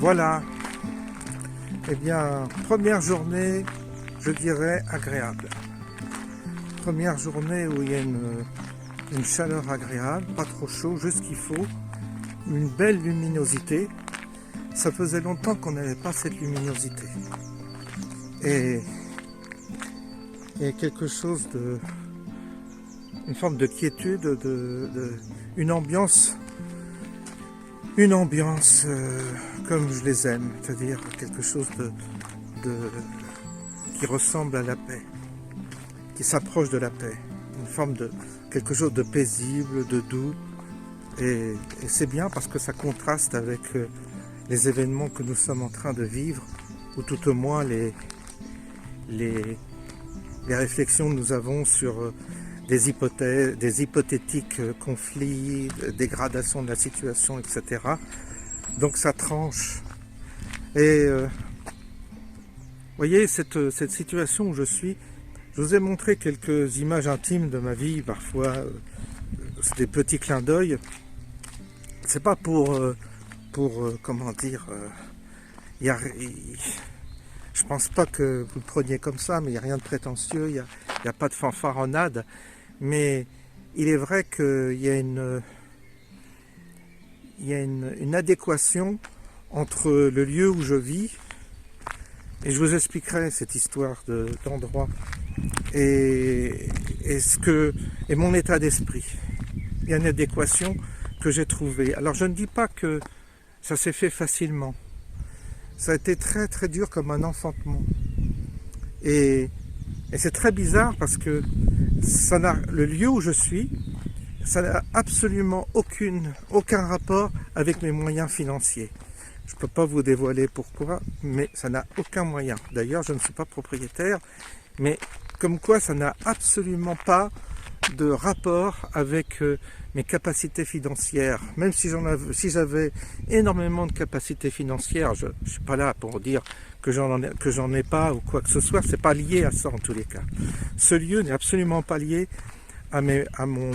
Voilà, eh bien, première journée, je dirais agréable. Première journée où il y a une chaleur agréable, pas trop chaud, juste ce qu'il faut, une belle luminosité. Ça faisait longtemps qu'on n'avait pas cette luminosité. Et il y a quelque chose de... une forme de quiétude, une ambiance comme je les aime, c'est-à-dire quelque chose qui ressemble à la paix, qui s'approche de la paix, une forme de quelque chose de paisible, de doux, et c'est bien parce que ça contraste avec les événements que nous sommes en train de vivre, ou tout au moins les réflexions que nous avons sur des hypothèses, des hypothétiques conflits, dégradation de la situation, etc. Donc ça tranche. Et voyez, cette situation où je suis, je vous ai montré quelques images intimes de ma vie, parfois c'est des petits clins d'œil. C'est pas pour comment dire, je pense pas que vous le preniez comme ça, mais il n'y a rien de prétentieux, il n'y a pas de fanfaronnade. Mais il est vrai qu'il y a une adéquation entre le lieu où je vis, et je vous expliquerai cette histoire d'endroit, et mon état d'esprit. Il y a une adéquation que j'ai trouvée. Alors je ne dis pas que ça s'est fait facilement. Ça a été très très dur comme un enfantement. Et c'est très bizarre parce que le lieu où je suis, ça n'a absolument aucun rapport avec mes moyens financiers. Je ne peux pas vous dévoiler pourquoi, mais ça n'a aucun moyen. D'ailleurs, je ne suis pas propriétaire, mais comme quoi ça n'a absolument pas de rapport avec mes capacités financières. Même si j'avais énormément de capacités financières, je ne suis pas là pour dire que j'en ai pas ou quoi que ce soit, c'est pas lié à ça en tous les cas. Ce lieu n'est absolument pas lié à mon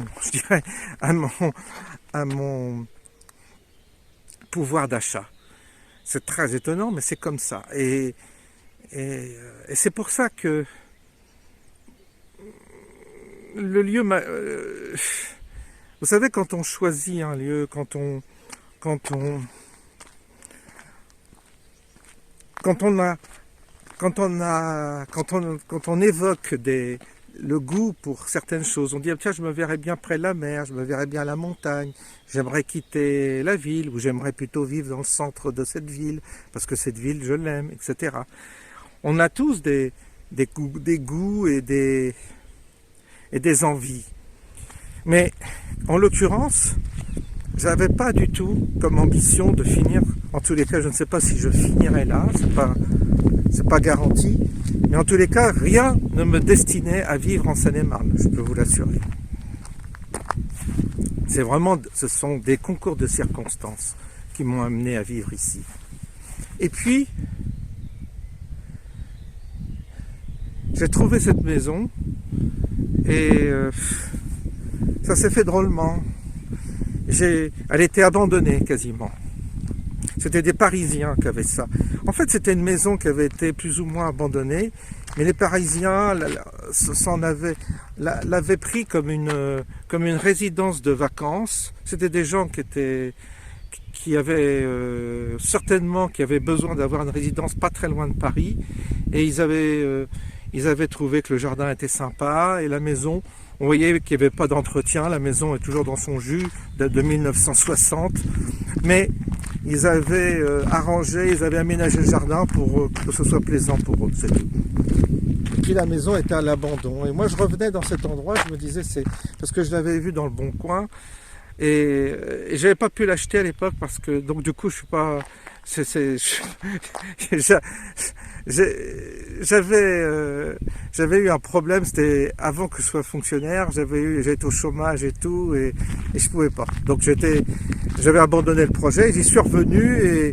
pouvoir d'achat. C'est très étonnant, mais c'est comme ça. Et c'est pour ça que le lieu vous savez, quand on choisit un lieu, quand on évoque le goût pour certaines choses, on dit tiens, je me verrais bien près de la mer, je me verrais bien à la montagne, j'aimerais quitter la ville, ou j'aimerais plutôt vivre dans le centre de cette ville parce que cette ville je l'aime, etc. On a tous des goûts et des envies. Mais en l'occurrence, j'avais pas du tout comme ambition de finir, en tous les cas je ne sais pas si je finirai là, c'est pas garanti, mais en tous les cas rien ne me destinait à vivre en Seine-et-Marne, je peux vous l'assurer. Ce sont des concours de circonstances qui m'ont amené à vivre ici. Et puis, j'ai trouvé cette maison et ça s'est fait drôlement. Elle était abandonnée quasiment. C'était des Parisiens qui avaient ça. En fait, c'était une maison qui avait été plus ou moins abandonnée, mais les Parisiens l'avaient pris comme une résidence de vacances. C'était des gens qui avaient besoin d'avoir une résidence pas très loin de Paris, et ils avaient trouvé que le jardin était sympa et la maison. On voyait qu'il n'y avait pas d'entretien, la maison est toujours dans son jus, date de 1960, mais ils avaient arrangé, ils avaient aménagé le jardin pour que ce soit plaisant pour eux, c'est tout. Et puis la maison était à l'abandon, et moi je revenais dans cet endroit, je me disais, c'est parce que je l'avais vu dans le Bon Coin, et j'avais pas pu l'acheter à l'époque parce que, donc du coup je suis pas... J'avais eu un problème, c'était avant que je sois fonctionnaire, j'étais au chômage et tout, et je pouvais pas. Donc j'avais abandonné le projet, j'y suis revenu,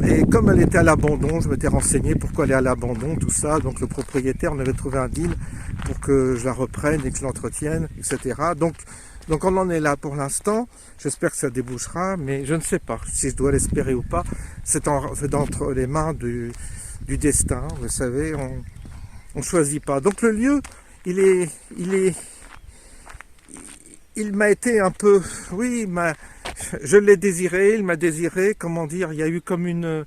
et comme elle était à l'abandon, je m'étais renseigné pourquoi elle est à l'abandon, tout ça. Donc le propriétaire, on avait trouvé un deal pour que je la reprenne et que je l'entretienne, etc. Donc Donc on en est là pour l'instant. J'espère que ça débouchera, mais je ne sais pas si je dois l'espérer ou pas. C'est entre les mains du destin. Vous savez, on choisit pas. Donc le lieu, il m'a été un peu, oui, je l'ai désiré, il m'a désiré. Comment dire, il y a eu comme une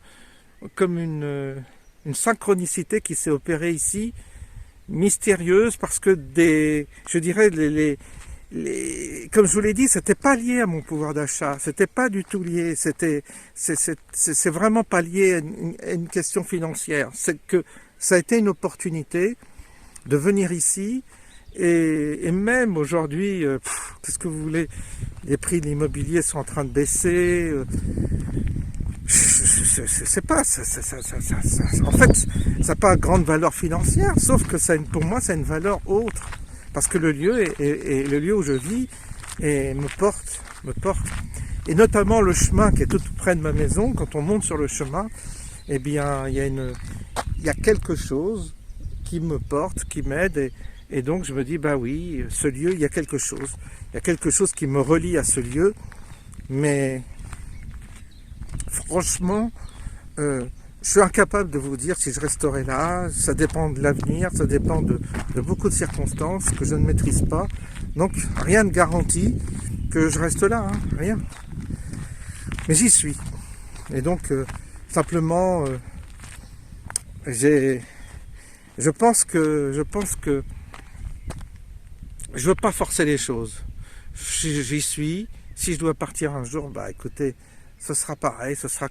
synchronicité qui s'est opérée ici, mystérieuse, parce que je dirais, comme je vous l'ai dit, c'était pas lié à mon pouvoir d'achat, c'était pas du tout lié, c'est vraiment pas lié à une question financière. C'est que ça a été une opportunité de venir ici, et même aujourd'hui, qu'est-ce que vous voulez, les prix de l'immobilier sont en train de baisser. Je sais pas, en fait, ça n'a pas grande valeur financière, sauf que pour moi, ça a une valeur autre. Parce que le lieu est le lieu où je vis et me porte. Et notamment le chemin qui est tout près de ma maison, quand on monte sur le chemin, eh bien, il y a quelque chose qui me porte, qui m'aide. Et donc, je me dis, bah oui, ce lieu, il y a quelque chose. Il y a quelque chose qui me relie à ce lieu. Mais franchement, je suis incapable de vous dire si je resterai là. Ça dépend de l'avenir, ça dépend de beaucoup de circonstances que je ne maîtrise pas. Donc rien ne garantit que je reste là, hein, rien. Mais j'y suis. Et donc simplement, je pense que je veux pas forcer les choses. J'y suis. Si je dois partir un jour, bah écoutez, ce sera pareil, ce sera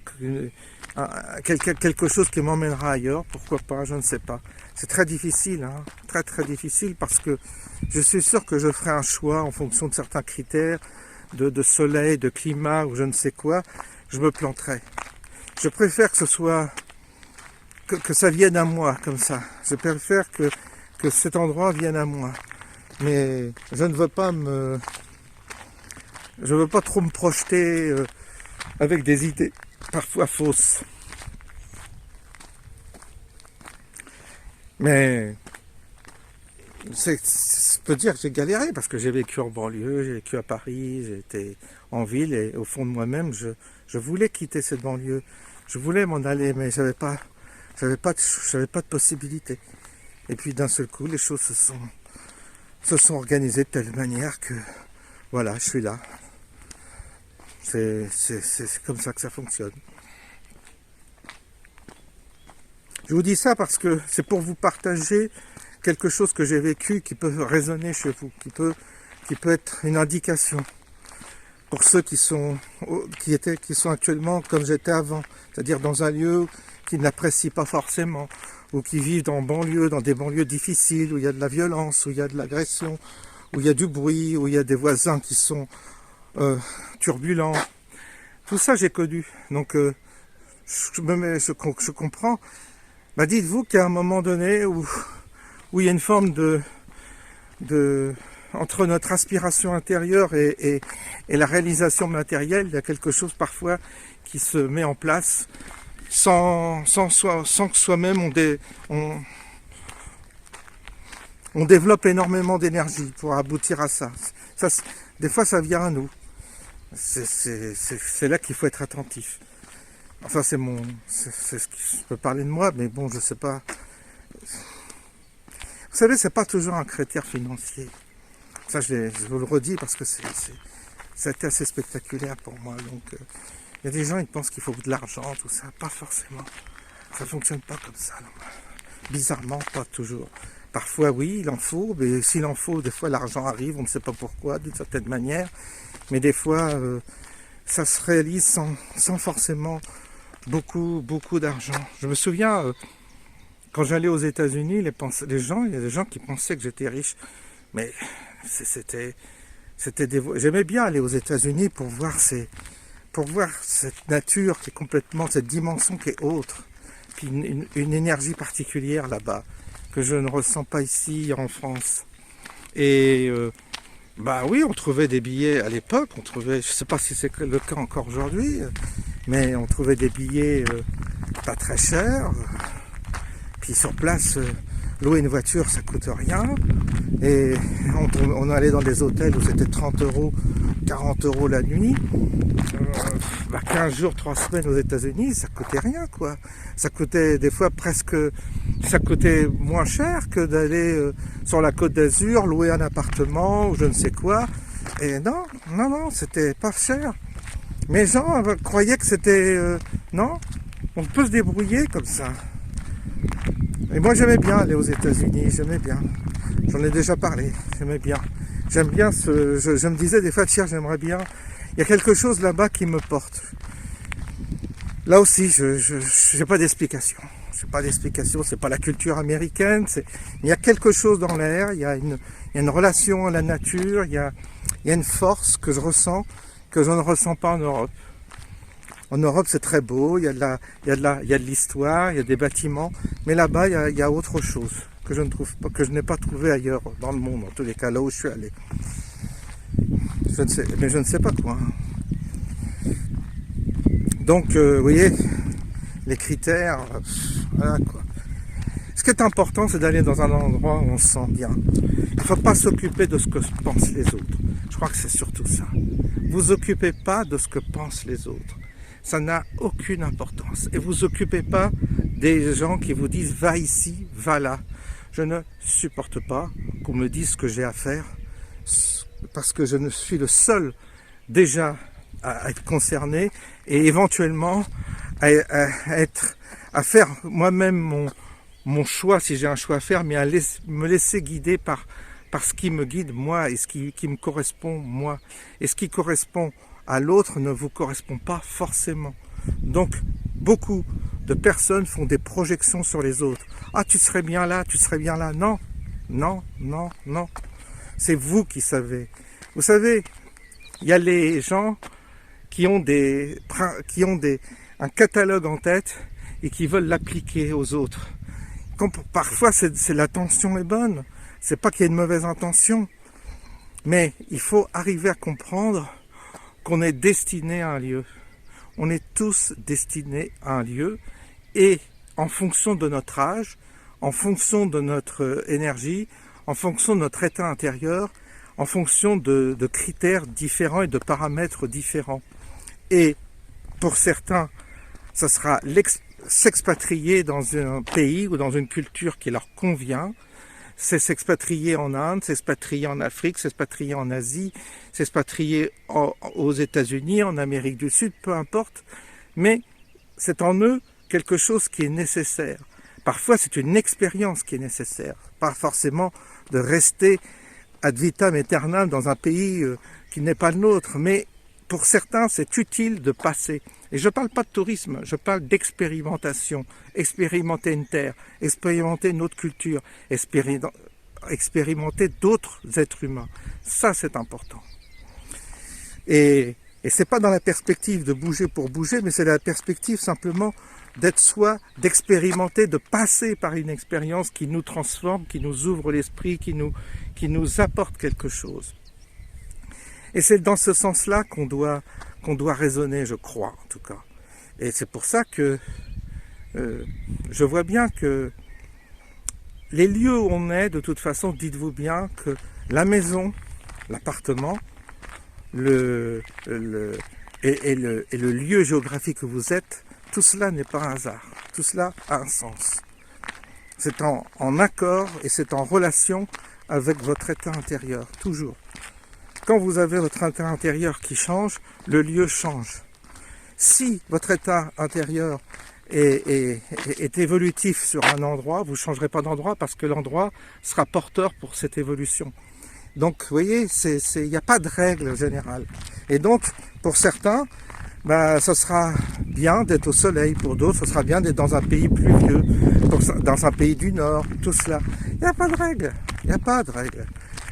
quelque chose qui m'emmènera ailleurs, pourquoi pas, je ne sais pas. C'est très difficile, hein, très très difficile, parce que je suis sûr que je ferai un choix en fonction de certains critères, de soleil, de climat ou je ne sais quoi, je me planterai. Je préfère que ce soit, que ça vienne à moi comme ça. Je préfère que cet endroit vienne à moi. Mais je ne veux pas trop me projeter avec des idées parfois fausses. Mais je peux dire que j'ai galéré parce que j'ai vécu en banlieue, j'ai vécu à Paris, j'ai été en ville et au fond de moi-même, je voulais quitter cette banlieue. Je voulais m'en aller, mais j'avais pas de possibilité. Et puis d'un seul coup, les choses se sont organisées de telle manière que voilà, je suis là. C'est comme ça que ça fonctionne. Je vous dis ça parce que c'est pour vous partager quelque chose que j'ai vécu qui peut résonner chez vous, qui peut être une indication pour ceux qui sont actuellement comme j'étais avant, c'est-à-dire dans un lieu qu'ils n'apprécient pas forcément, ou qui vivent dans des banlieues difficiles, où il y a de la violence, où il y a de l'agression, où il y a du bruit, où il y a des voisins qui sont turbulents. Tout ça j'ai connu, donc je comprends. Bah dites-vous qu'à un moment donné où il y a une forme entre notre aspiration intérieure et la réalisation matérielle, il y a quelque chose parfois qui se met en place sans que soi-même on développe énormément d'énergie pour aboutir à ça. Des fois ça vient à nous. C'est là qu'il faut être attentif. Enfin, c'est ce que je peux parler de moi, mais bon, je sais pas. Vous savez, c'est pas toujours un critère financier. Ça, je vous le redis parce que c'était assez spectaculaire pour moi. Donc, il y a des gens, ils pensent qu'il faut de l'argent, tout ça. Pas forcément. Ça fonctionne pas comme ça. Non. Bizarrement, pas toujours. Parfois, oui, il en faut, mais s'il en faut, des fois, l'argent arrive, on ne sait pas pourquoi, d'une certaine manière. Mais des fois, ça se réalise sans forcément beaucoup d'argent. Je me souviens, quand j'allais aux États-Unis, il y a des gens qui pensaient que j'étais riche. Mais j'aimais bien aller aux États-Unis pour voir cette nature qui est complètement, cette dimension qui est autre. Puis une énergie particulière là-bas, que je ne ressens pas ici en France. Et bah oui, on trouvait des billets à l'époque, je ne sais pas si c'est le cas encore aujourd'hui, mais on trouvait des billets pas très chers. Puis sur place, louer une voiture, ça coûte rien. Et on allait dans des hôtels où c'était 30 euros, 40 euros la nuit. 15 jours, 3 semaines aux États-Unis, ça coûtait rien, quoi. Ça coûtait des fois ça coûtait moins cher que d'aller sur la Côte d'Azur, louer un appartement ou je ne sais quoi. Et non, c'était pas cher. Mais les gens croyaient que c'était... non, on peut se débrouiller comme ça. Et moi j'aimais bien aller aux États-Unis, j'aimais bien. J'en ai déjà parlé, j'aimais bien. J'aime bien je me disais des fois, tiens, j'aimerais bien. Il y a quelque chose là-bas qui me porte. Là aussi, je n'ai pas d'explication. C'est pas d'explication, c'est pas la culture américaine. Il y a quelque chose dans l'air, il y a une relation à la nature, il y a une force que je ressens, que je ne ressens pas en Europe. En Europe, c'est très beau, il y a de l'histoire, il y a des bâtiments, mais là-bas, il y a autre chose que je ne trouve pas, que je n'ai pas trouvé ailleurs dans le monde, en tous les cas, là où je suis allé. Mais je ne sais pas quoi. Donc, vous voyez, les critères, voilà quoi. Ce qui est important, c'est d'aller dans un endroit où on se sent bien. Il ne faut pas s'occuper de ce que pensent les autres. Je crois que c'est surtout ça. Vous occupez pas de ce que pensent les autres. Ça n'a aucune importance. Et vous occupez pas des gens qui vous disent va ici, va là. Je ne supporte pas qu'on me dise ce que j'ai à faire parce que je ne suis le seul déjà à être concerné et éventuellement à faire moi-même mon choix si j'ai un choix à faire, mais à me laisser guider par ce qui me guide moi et ce qui me correspond moi. Et ce qui correspond à l'autre ne vous correspond pas forcément. Donc, beaucoup de personnes font des projections sur les autres. Ah, tu serais bien là, tu serais bien là. Non, non, non, non. C'est vous qui savez. Vous savez, il y a les gens qui ont un catalogue en tête et qui veulent l'appliquer aux autres. Parfois, l'intention est bonne. C'est pas qu'il y ait une mauvaise intention. Mais il faut arriver à comprendre qu'on est destiné à un lieu. On est tous destinés à un lieu et en fonction de notre âge, en fonction de notre énergie, en fonction de notre état intérieur, en fonction de critères différents et de paramètres différents. Et pour certains, ça sera s'expatrier dans un pays ou dans une culture qui leur convient. C'est s'expatrier en Inde, s'expatrier en Afrique, s'expatrier en Asie, s'expatrier aux États-Unis, en Amérique du Sud, peu importe. Mais c'est en eux quelque chose qui est nécessaire. Parfois, c'est une expérience qui est nécessaire. Pas forcément de rester ad vitam aeternam dans un pays qui n'est pas le nôtre. Mais pour certains, c'est utile de passer. Et je ne parle pas de tourisme, je parle d'expérimentation. Expérimenter une terre, expérimenter une autre culture, expérimenter d'autres êtres humains. Ça, c'est important. Et c'est pas dans la perspective de bouger pour bouger, mais c'est la perspective simplement d'être soi, d'expérimenter, de passer par une expérience qui nous transforme, qui nous ouvre l'esprit, qui nous apporte quelque chose. Et c'est dans ce sens-là qu'on doit raisonner, je crois, en tout cas. Et c'est pour ça que je vois bien que les lieux où on est, de toute façon, dites-vous bien que la maison, l'appartement, et le lieu géographique où vous êtes, tout cela n'est pas un hasard. Tout cela a un sens. C'est en accord et c'est en relation avec votre état intérieur, toujours. Quand vous avez votre état intérieur qui change, le lieu change. Si votre état intérieur est évolutif sur un endroit, vous ne changerez pas d'endroit parce que l'endroit sera porteur pour cette évolution. Donc, vous voyez, il n'y a pas de règle générale. Et donc, pour certains, ça sera bien d'être au soleil. Pour d'autres, ce sera bien d'être dans un pays pluvieux, dans un pays du Nord, tout cela. Il n'y a pas de règle. Il n'y a pas de règle.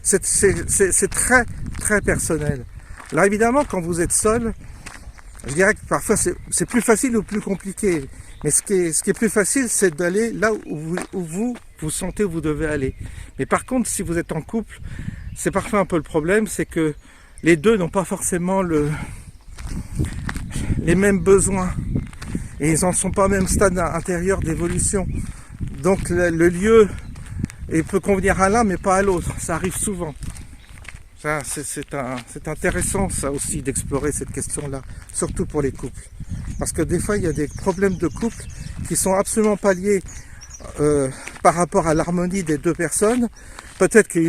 C'est très, très personnel. Alors évidemment, quand vous êtes seul, je dirais que parfois c'est plus facile ou plus compliqué. Mais ce qui est plus facile, c'est d'aller là où vous sentez où vous devez aller. Mais par contre, si vous êtes en couple, c'est parfois un peu le problème, c'est que les deux n'ont pas forcément les mêmes besoins. Et ils n'en sont pas au même stade intérieur d'évolution. Donc le lieu Et il peut convenir à l'un, mais pas à l'autre. Ça arrive souvent. C'est intéressant, ça aussi, d'explorer cette question-là, surtout pour les couples. Parce que des fois, il y a des problèmes de couple qui sont absolument pas liés par rapport à l'harmonie des deux personnes. Peut-être que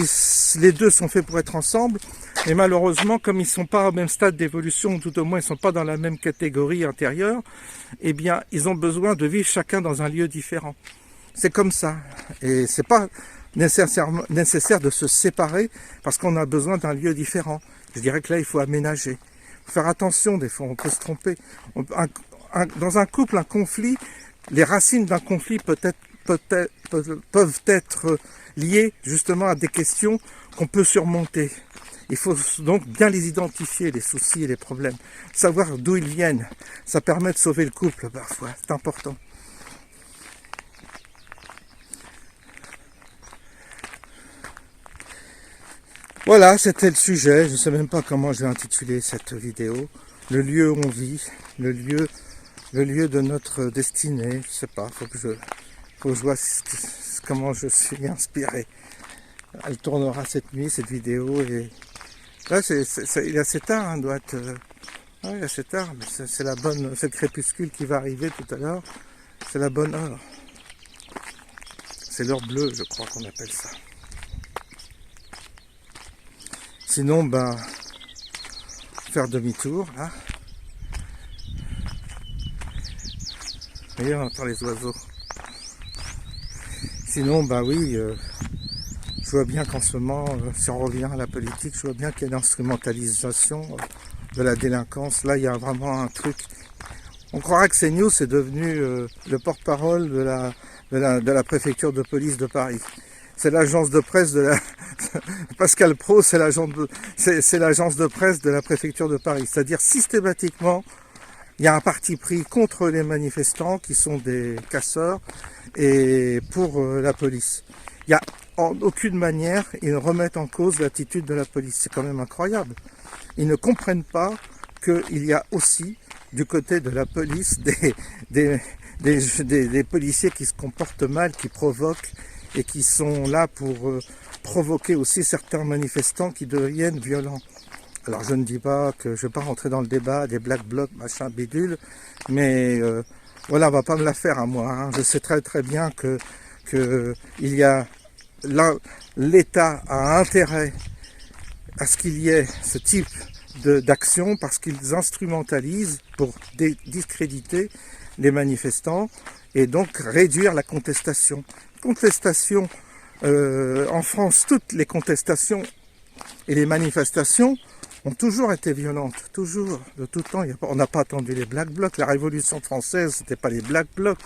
les deux sont faits pour être ensemble, mais malheureusement, comme ils ne sont pas au même stade d'évolution, ou tout au moins ils ne sont pas dans la même catégorie intérieure, eh bien, ils ont besoin de vivre chacun dans un lieu différent. C'est comme ça. Et c'est pas nécessaire de se séparer parce qu'on a besoin d'un lieu différent. Je dirais que là, il faut aménager. Faut faire attention, des fois, on peut se tromper. Dans un couple, un conflit, les racines d'un conflit peuvent être liées justement à des questions qu'on peut surmonter. Il faut donc bien les identifier, les soucis et les problèmes. Savoir d'où ils viennent. Ça permet de sauver le couple parfois. C'est important. Voilà, c'était le sujet. Je ne sais même pas comment je vais intituler cette vidéo. Le lieu où on vit, le lieu de notre destinée. Je sais pas, faut que je vois comment je suis inspiré. Elle tournera cette nuit, cette vidéo. Et là, il est assez tard, hein, doit être. Ouais, il est assez tard, mais c'est le crépuscule qui va arriver tout à l'heure. C'est la bonne heure. C'est l'heure bleue, je crois qu'on appelle ça. Sinon, faire demi-tour, là. Vous voyez, on entend les oiseaux. Sinon, oui, je vois bien qu'en ce moment, si on revient à la politique, je vois bien qu'il y a une instrumentalisation de la délinquance. Là, il y a vraiment un truc. On croirait que CNews est devenu le porte-parole de la préfecture de police de Paris. C'est l'agence de presse de la... Pascal Praud, c'est l'agence de presse de la préfecture de Paris. C'est-à-dire, systématiquement, il y a un parti pris contre les manifestants qui sont des casseurs et pour la police. Il y a en aucune manière, ils remettent en cause l'attitude de la police. C'est quand même incroyable. Ils ne comprennent pas qu'il y a aussi, du côté de la police, des policiers qui se comportent mal, qui provoquent et qui sont là pour provoquer aussi certains manifestants qui deviennent violents. Alors je ne dis pas que je ne vais pas rentrer dans le débat des black blocs, machin, bidule, mais voilà, on va pas me la faire à moi. Hein. Je sais très très bien que il y a l'État a intérêt à ce qu'il y ait ce type d'action parce qu'ils instrumentalisent pour discréditer les manifestants et donc réduire la contestation. En France, toutes les contestations et les manifestations ont toujours été violentes, toujours, de tout temps. On n'a pas attendu les Black Blocs. La Révolution française, c'était pas les Black Blocs.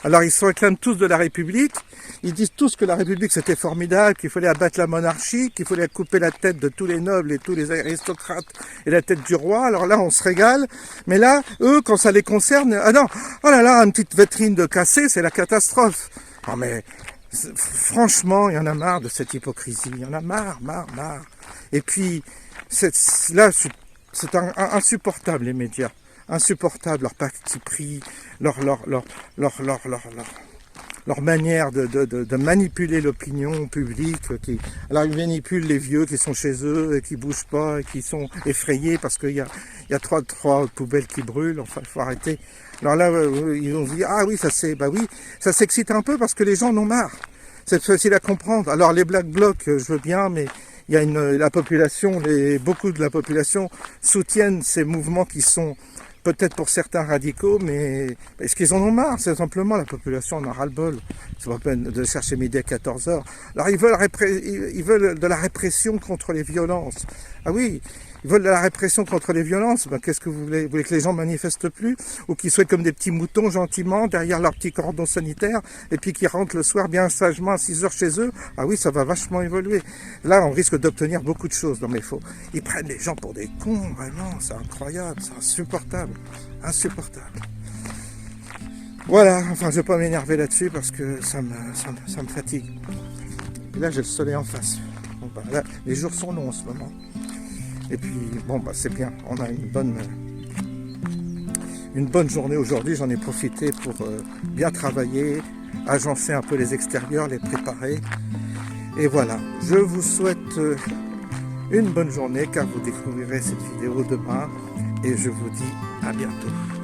Alors ils se réclament tous de la République. Ils disent tous que la République c'était formidable, qu'il fallait abattre la monarchie, qu'il fallait couper la tête de tous les nobles et tous les aristocrates et la tête du roi. Alors là, on se régale. Mais là, eux, quand ça les concerne, ah non, oh là là, une petite vitrine de cassé, c'est la catastrophe. Non mais, franchement, il y en a marre de cette hypocrisie. Il y en a marre. Et puis, là, c'est insupportable, les médias. Insupportable, leur parti pris, leur manière de manipuler l'opinion publique. Alors ils manipulent les vieux qui sont chez eux et qui bougent pas et qui sont effrayés parce qu'il y a trois poubelles qui brûlent. Enfin, il faut arrêter. Alors là, ils ont dit, ah oui, ça s'excite un peu parce que les gens en ont marre. C'est facile à comprendre. Alors les Black Blocs, je veux bien, mais il y a la population, beaucoup de la population soutiennent ces mouvements qui sont peut-être pour certains radicaux, mais est-ce qu'ils en ont marre? C'est simplement la population en a ras-le-bol. C'est pas peine de chercher midi à 14h. Alors ils veulent de la répression contre les violences. Ah oui, ils veulent de la répression contre les violences. Qu'est-ce que vous voulez? Vous voulez que les gens manifestent plus? Ou qu'ils soient comme des petits moutons gentiment derrière leur petit cordon sanitaire et puis qu'ils rentrent le soir bien sagement à 6h chez eux? Ah oui, ça va vachement évoluer. Là, on risque d'obtenir beaucoup de choses. Non mais ils prennent les gens pour des cons, vraiment. C'est incroyable, c'est insupportable. Voilà, enfin je vais pas m'énerver là-dessus parce que ça me fatigue. Et là j'ai le soleil en face. Bon, là, les jours sont longs en ce moment. Et puis c'est bien, on a une bonne journée aujourd'hui, j'en ai profité pour bien travailler, agencer un peu les extérieurs, les préparer. Et voilà, je vous souhaite une bonne journée car vous découvrirez cette vidéo demain et je vous dis à bientôt.